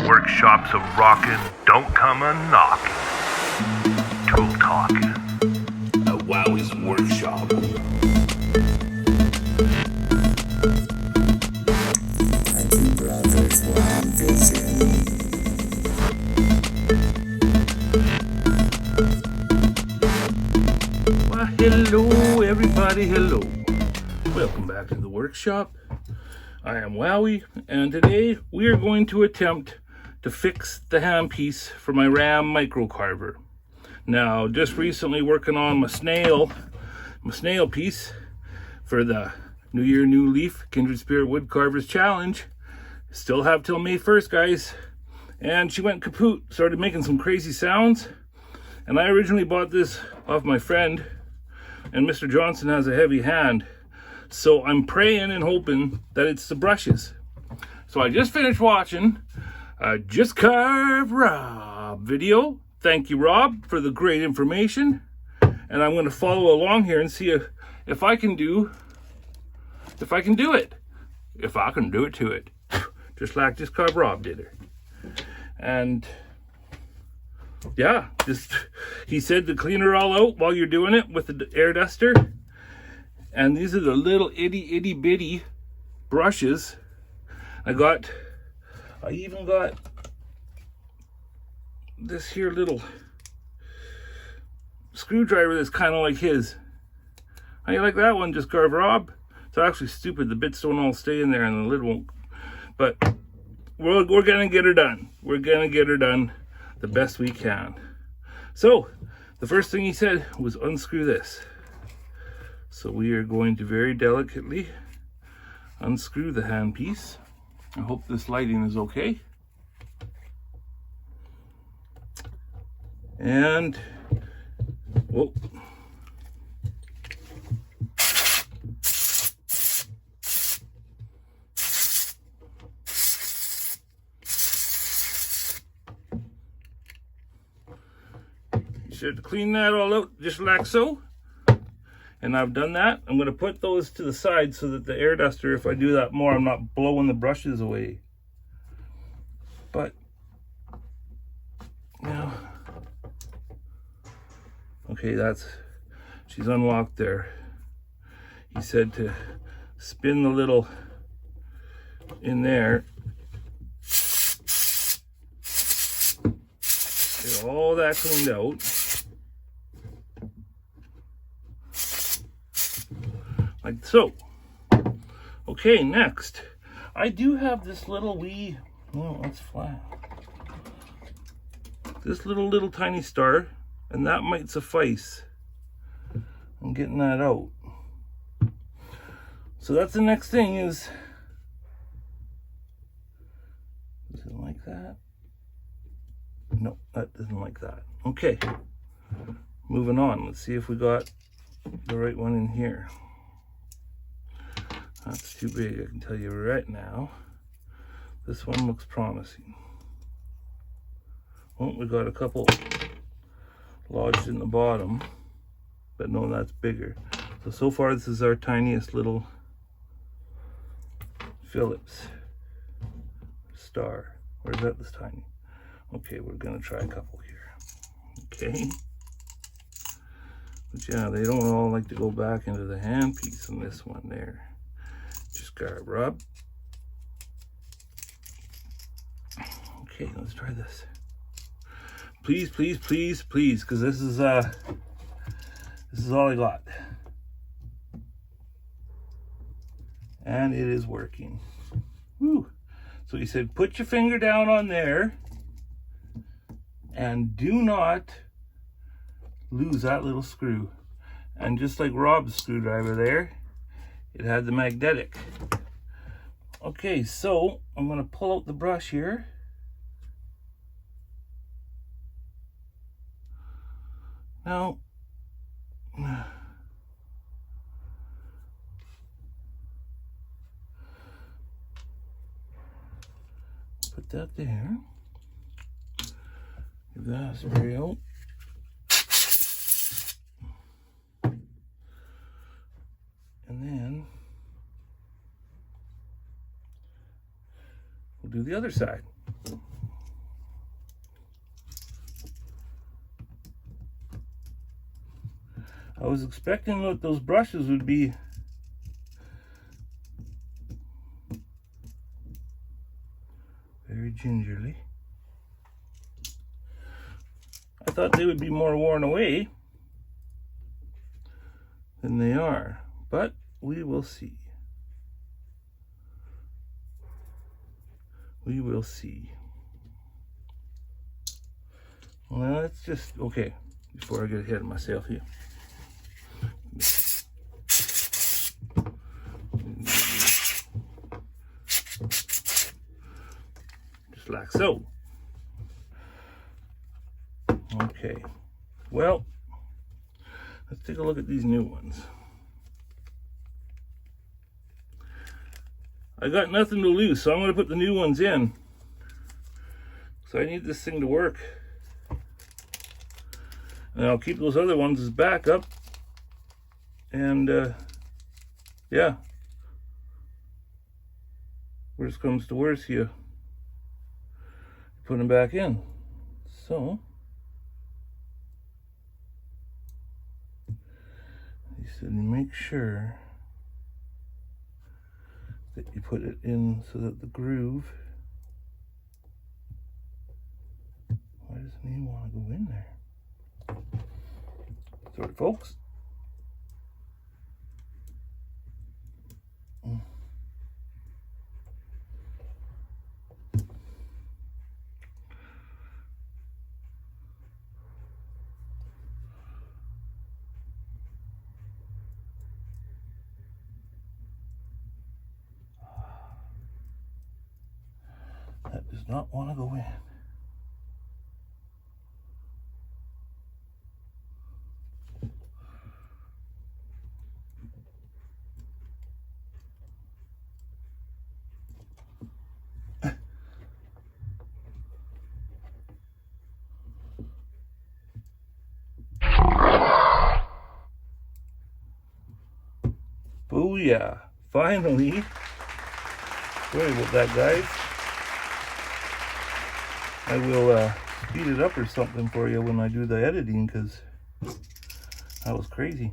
workshops a rockin', don't come a knockin'. Tool talking. A Wowwy'z workshop. Two brothers, one vision. Well, hello everybody, hello. Welcome back to the workshop. I am Wowwy, and today we are going to attempt to fix the handpiece for my Ram Microcarver. Now, just recently working on my snail piece for the New Year, New Leaf Kindred Spirit Woodcarvers Challenge. Still have till May 1st, guys. And she went kaput, started making some crazy sounds. And I originally bought this off my friend, and Mr. Johnson has a heavy hand. So I'm praying and hoping that it's the brushes. So I just finished watching a Just Carve Rob video. Thank you, Rob, for the great information. And I'm going to follow along here and see if I can do it. If I can do it to it. Just like Just Carve Rob did her. And yeah, he said to clean her all out while you're doing it with the air duster. And these are the little itty bitty brushes. I even got this here little screwdriver that's kind of like his. How you like that one, Just Carve Rob? It's actually stupid. The bits don't all stay in there and the lid won't. But we're gonna get her done. We're gonna get her done the best we can. So the first thing he said was unscrew this. So we are going to very delicately unscrew the handpiece. I hope this lighting is okay. And, whoa. You should clean that all out just like so. And I've done that. I'm going to put those to the side so that the air duster, if I do that more, I'm not blowing the brushes away. But now, okay, she's unlocked there. He said to spin the little in there. Get all that cleaned out. Like so. Okay, next. I do have this little that's flat. This little tiny star, and that might suffice. I'm getting that out. So that's the next thing is it like that? No, that doesn't like that. Okay. Moving on. Let's see if we got the right one in here. That's too big, I can tell you right now. This one looks promising. Well, we got a couple lodged in the bottom, but no, that's bigger. So far this is our tiniest little Phillips star. Where's that this tiny? Okay, we're gonna try a couple here. Okay. But yeah, they don't all like to go back into the handpiece on this one there. Just Carve Rob. Okay, let's try this. Please, please, please, please, because this is all I got. And it is working. Woo. So he said, put your finger down on there and do not lose that little screw. And just like Rob's screwdriver there, it had the magnetic. Okay, so I'm going to pull out the brush here. Now, put that there. Give that a spray out. And then we'll do the other side. I was expecting that those brushes would be very gingerly. I thought they would be more worn away than they are, but we will see. We will see. Well, let's just, okay, before I get ahead of myself here. Just like so. Okay, well, let's take a look at these new ones. I got nothing to lose, so I'm going to put the new ones in. So I need this thing to work. And I'll keep those other ones as backup. And, yeah. Worst comes to worst, you put them back in. So, you said make sure that you put it in so that the groove, why doesn't he want to go in there? Sorry, folks. That does not want to go in. Booyah! Finally! Sorry about that, guys. I will speed it up or something for you when I do the editing, because that was crazy.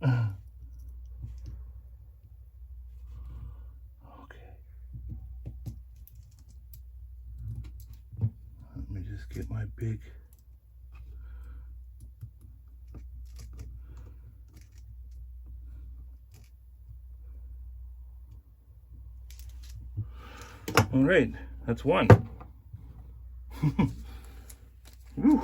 Let me just get my big all right, that's one. Whew.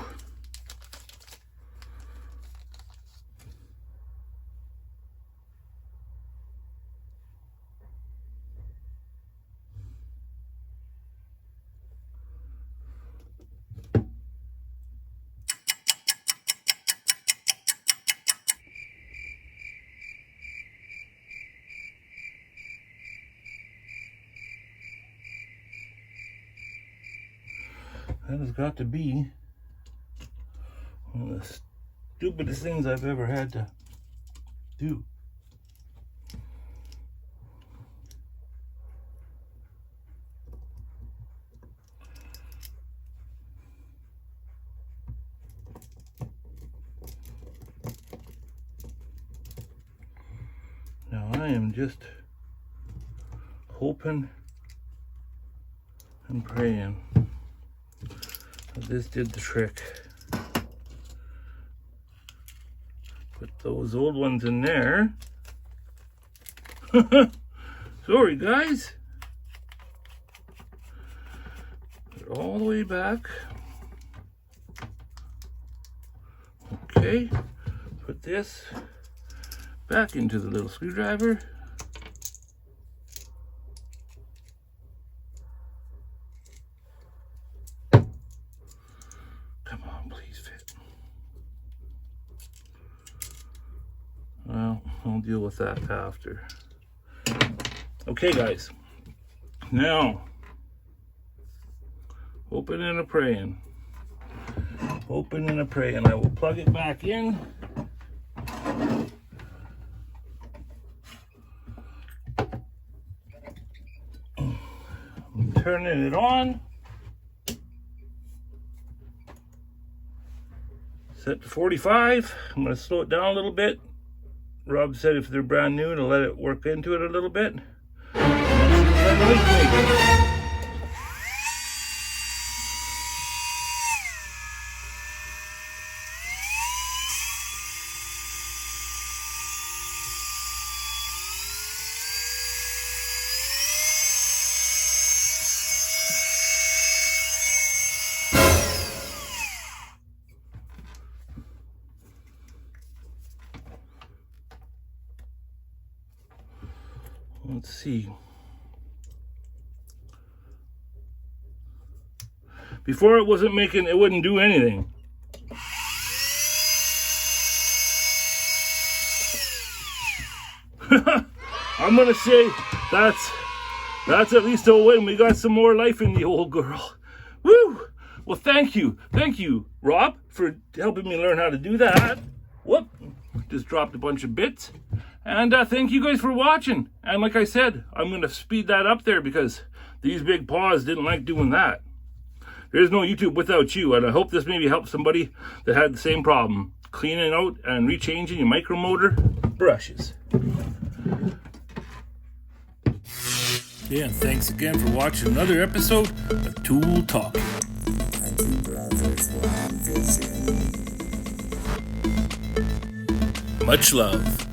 That has got to be one of the stupidest things I've ever had to do. Now I am just hoping and praying that this did the trick. Put those old ones in there. Sorry, guys. Put it all the way back. Okay. Put this back into the little screwdriver. Come on, please fit. Well, I'll deal with that after. Okay, guys. Now, hoping and a praying. Hoping and a praying. I will plug it back in. turning it on. Set to 45. I'm going to slow it down a little bit. Rob said if they're brand new to let it work into it a little bit. Let's see what that noise makes. Let's see. Before it wouldn't do anything. I'm gonna say that's at least a win. We got some more life in the old girl. Woo! Well, thank you, Rob, for helping me learn how to do that. Whoop! Just dropped a bunch of bits. And thank you guys for watching. And like I said, I'm going to speed that up there because these big paws didn't like doing that. There's no YouTube without you. And I hope this maybe helps somebody that had the same problem. Cleaning out and rechanging your micromotor brushes. Yeah, and thanks again for watching another episode of Tool Talking. IT Brothers One Vision. Much love.